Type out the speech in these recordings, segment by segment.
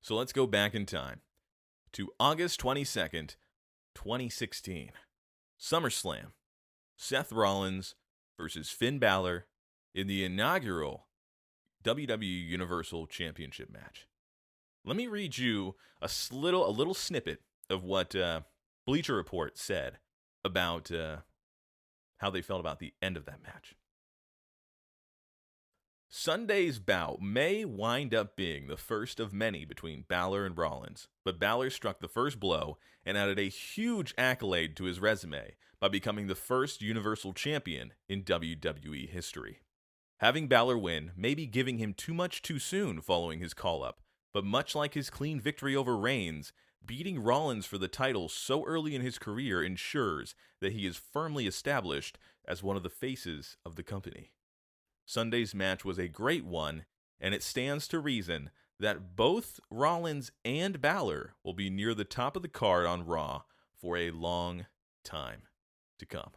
So let's go back in time to August 22nd, 2016. SummerSlam. Seth Rollins versus Finn Balor in the inaugural WWE Universal Championship match. Let me read you a little snippet of what Bleacher Report said about how they felt about the end of that match. Sunday's bout may wind up being the first of many between Balor and Rollins, but Balor struck the first blow and added a huge accolade to his resume by becoming the first Universal Champion in WWE history. Having Balor win may be giving him too much too soon following his call-up, but much like his clean victory over Reigns, beating Rollins for the title so early in his career ensures that he is firmly established as one of the faces of the company. Sunday's match was a great one, and it stands to reason that both Rollins and Balor will be near the top of the card on Raw for a long time to come.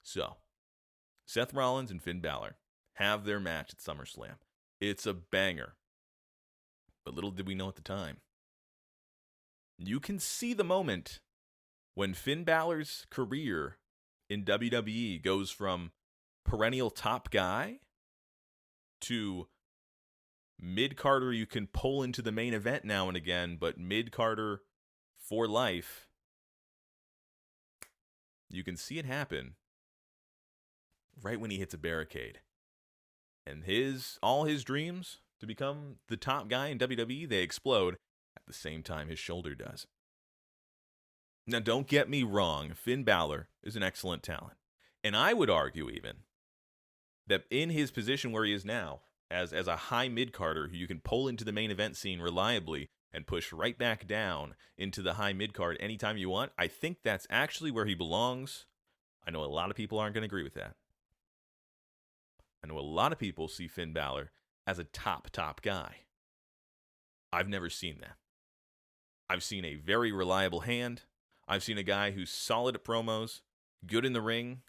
So, Seth Rollins and Finn Balor have their match at SummerSlam. It's a banger. But little did we know at the time. You can see the moment when Finn Balor's career in WWE goes from perennial top guy to mid-carder you can pull into the main event now and again, but mid-carder for life. You can see it happen right when he hits a barricade. And all his dreams to become the top guy in WWE, they explode at the same time his shoulder does. Now, don't get me wrong, Finn Balor is an excellent talent. And I would argue even that in his position where he is now, as a high mid-carder who you can pull into the main event scene reliably and push right back down into the high mid-card anytime you want, I think that's actually where he belongs. I know a lot of people aren't going to agree with that. I know a lot of people see Finn Balor as a top guy. I've never seen that. I've seen a very reliable hand. I've seen a guy who's solid at promos, good in the ring,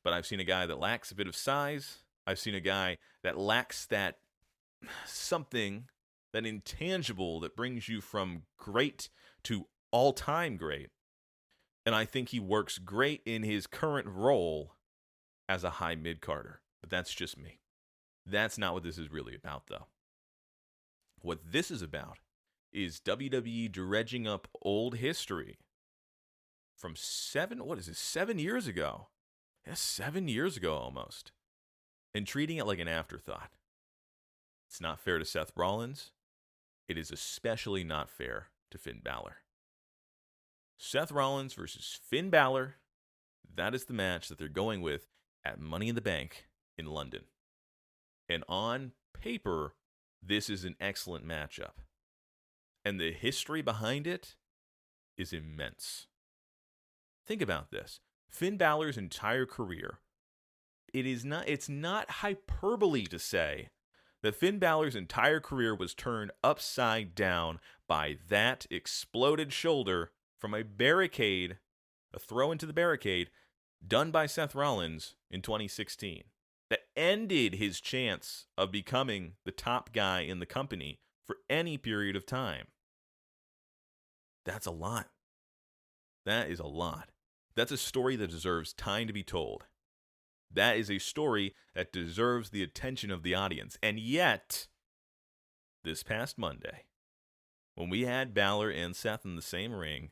but I've seen a guy that lacks a bit of size. I've seen a guy that lacks that something, that intangible that brings you from great to all-time great. And I think he works great in his current role as a high mid-carder. But that's just me. That's not what this is really about, though. What this is about is WWE dredging up old history from 7 years ago? Yes, 7 years ago almost. And treating it like an afterthought. It's not fair to Seth Rollins. It is especially not fair to Finn Balor. Seth Rollins versus Finn Balor. That is the match that they're going with at Money in the Bank in London. And on paper, this is an excellent matchup. And the history behind it is immense. Think about this. Finn Balor's entire career, it's not hyperbole to say that Finn Balor's entire career was turned upside down by that exploded shoulder from a barricade, a throw into the barricade, done by Seth Rollins in 2016. That ended his chance of becoming the top guy in the company for any period of time. That's a lot. That is a lot. That's a story that deserves time to be told. That is a story that deserves the attention of the audience. And yet, this past Monday, when we had Balor and Seth in the same ring,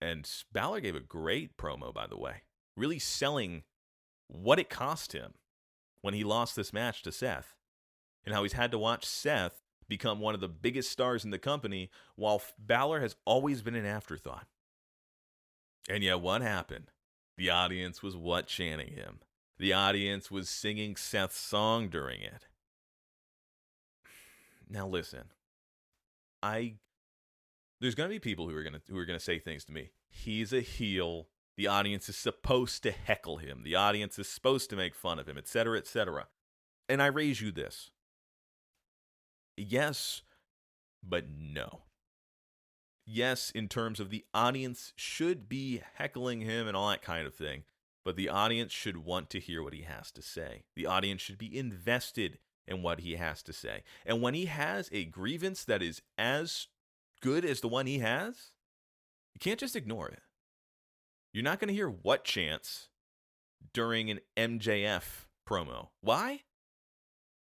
and Balor gave a great promo, by the way, really selling what it cost him when he lost this match to Seth, and how he's had to watch Seth become one of the biggest stars in the company, while Balor has always been an afterthought. And yet what happened? The audience was chanting him. The audience was singing Seth's song during it. Now listen, there's going to be people who are going to say things to me. He's a heel. The audience is supposed to heckle him. The audience is supposed to make fun of him, etc., etc. And I raise you this. Yes, but no. Yes, in terms of the audience should be heckling him and all that kind of thing, but the audience should want to hear what he has to say. The audience should be invested in what he has to say. And when he has a grievance that is as good as the one he has, you can't just ignore it. You're not going to hear what chants during an MJF promo. Why?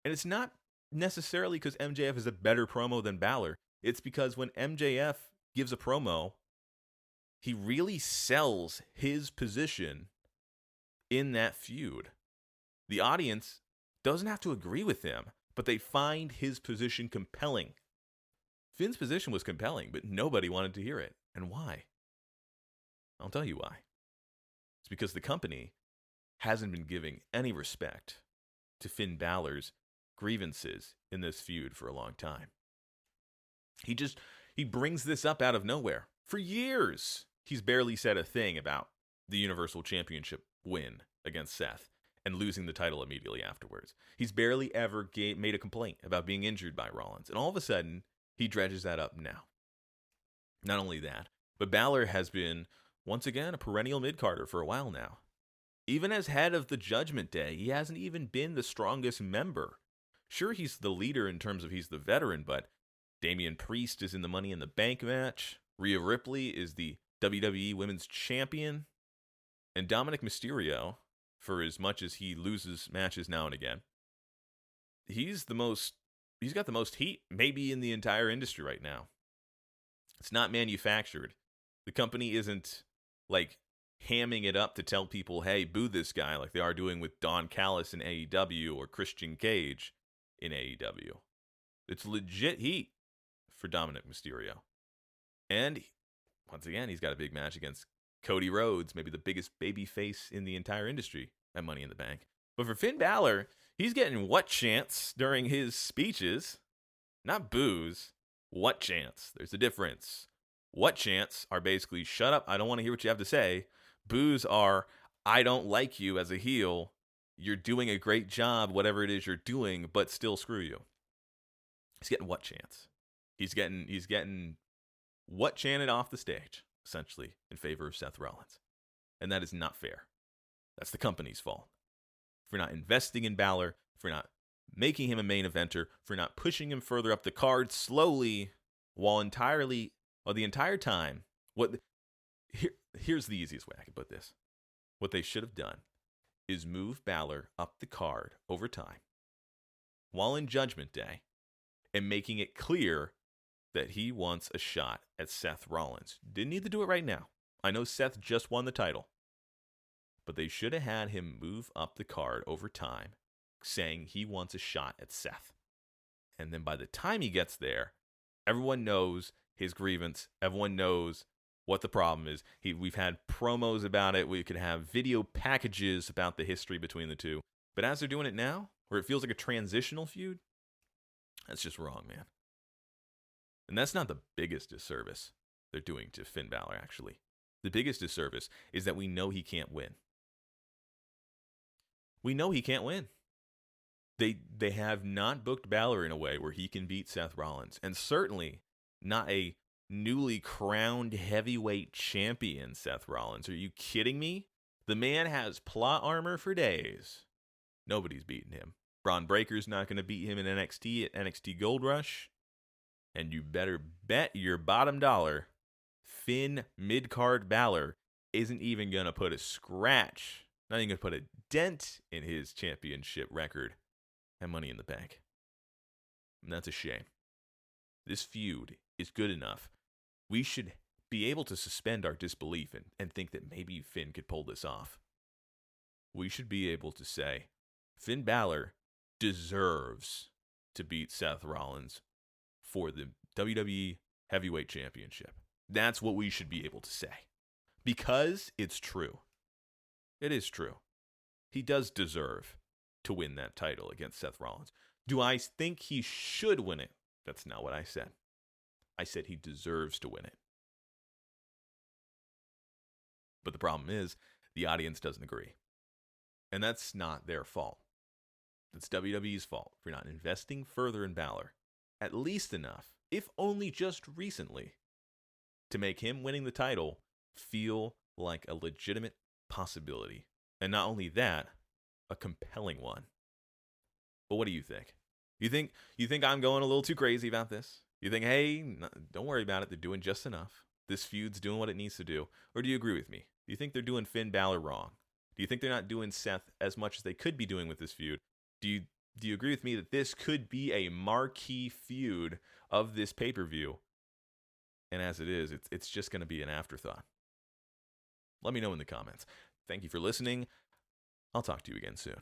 And it's not necessarily because MJF is a better promo than Balor. It's because when MJF gives a promo, he really sells his position in that feud. The audience doesn't have to agree with him, but they find his position compelling. Finn's position was compelling, but nobody wanted to hear it. And why? I'll tell you why. It's because the company hasn't been giving any respect to Finn Balor's grievances in this feud for a long time. He brings this up out of nowhere. For years, he's barely said a thing about the Universal Championship win against Seth and losing the title immediately afterwards. He's barely ever made a complaint about being injured by Rollins. And all of a sudden, he dredges that up now. Not only that, but Balor has been, once again, a perennial mid-carder for a while now. Even as head of the Judgment Day, he hasn't even been the strongest member. Sure, he's the leader in terms of he's the veteran, but Damian Priest is in the Money in the Bank match. Rhea Ripley is the WWE Women's Champion. And Dominic Mysterio, for as much as he loses matches now and again, he's got the most heat maybe in the entire industry right now. It's not manufactured. The company isn't like hamming it up to tell people, hey, boo this guy, like they are doing with Don Callis in AEW or Christian Cage in AEW. It's legit heat for Dominic Mysterio. And once again, he's got a big match against Cody Rhodes, maybe the biggest baby face in the entire industry at Money in the Bank. But for Finn Balor, he's getting what chants during his speeches, not boos. What chants? There's a difference. What chants are basically, shut up, I don't want to hear what you have to say. Boos are, I don't like you as a heel. You're doing a great job, whatever it is you're doing, but still screw you. He's getting what chants? He's getting what chanted off the stage, essentially, in favor of Seth Rollins. And that is not fair. That's the company's fault. For not investing in Balor, for not making him a main eventer, for not pushing him further up the card slowly, the entire time. Here's the easiest way I can put this. What they should have done is move Balor up the card over time, while in Judgment Day, and making it clear that he wants a shot at Seth Rollins. Didn't need to do it right now. I know Seth just won the title. But they should have had him move up the card over time, saying he wants a shot at Seth. And then by the time he gets there, everyone knows his grievance. Everyone knows what the problem is. We've had promos about it. We could have video packages about the history between the two. But as they're doing it now, where it feels like a transitional feud, that's just wrong, man. And that's not the biggest disservice they're doing to Finn Balor, actually. The biggest disservice is that we know he can't win. We know he can't win. They have not booked Balor in a way where he can beat Seth Rollins. And certainly not a newly crowned heavyweight champion Seth Rollins. Are you kidding me? The man has plot armor for days. Nobody's beating him. Braun Breaker's not going to beat him in NXT at NXT Gold Rush. And you better bet your bottom dollar Finn mid-card Balor isn't even going to put a scratch, not even going to put a dent in his championship record and Money in the Bank. And that's a shame. This feud is good enough. We should be able to suspend our disbelief and think that maybe Finn could pull this off. We should be able to say, Finn Balor deserves to beat Seth Rollins for the WWE Heavyweight Championship. That's what we should be able to say. Because it's true. It is true. He does deserve to win that title against Seth Rollins. Do I think he should win it? That's not what I said. I said he deserves to win it. But the problem is, the audience doesn't agree. And that's not their fault. It's WWE's fault for not investing further in Balor, at least enough, if only just recently, to make him winning the title feel like a legitimate possibility. And not only that, a compelling one. But what do you think? You think I'm going a little too crazy about this? You think, hey, don't worry about it. They're doing just enough. This feud's doing what it needs to do. Or do you agree with me? Do you think they're doing Finn Balor wrong? Do you think they're not doing Seth as much as they could be doing with this feud? Do you agree with me that this could be a marquee feud of this pay-per-view? And as it is, it's just going to be an afterthought. Let me know in the comments. Thank you for listening. I'll talk to you again soon.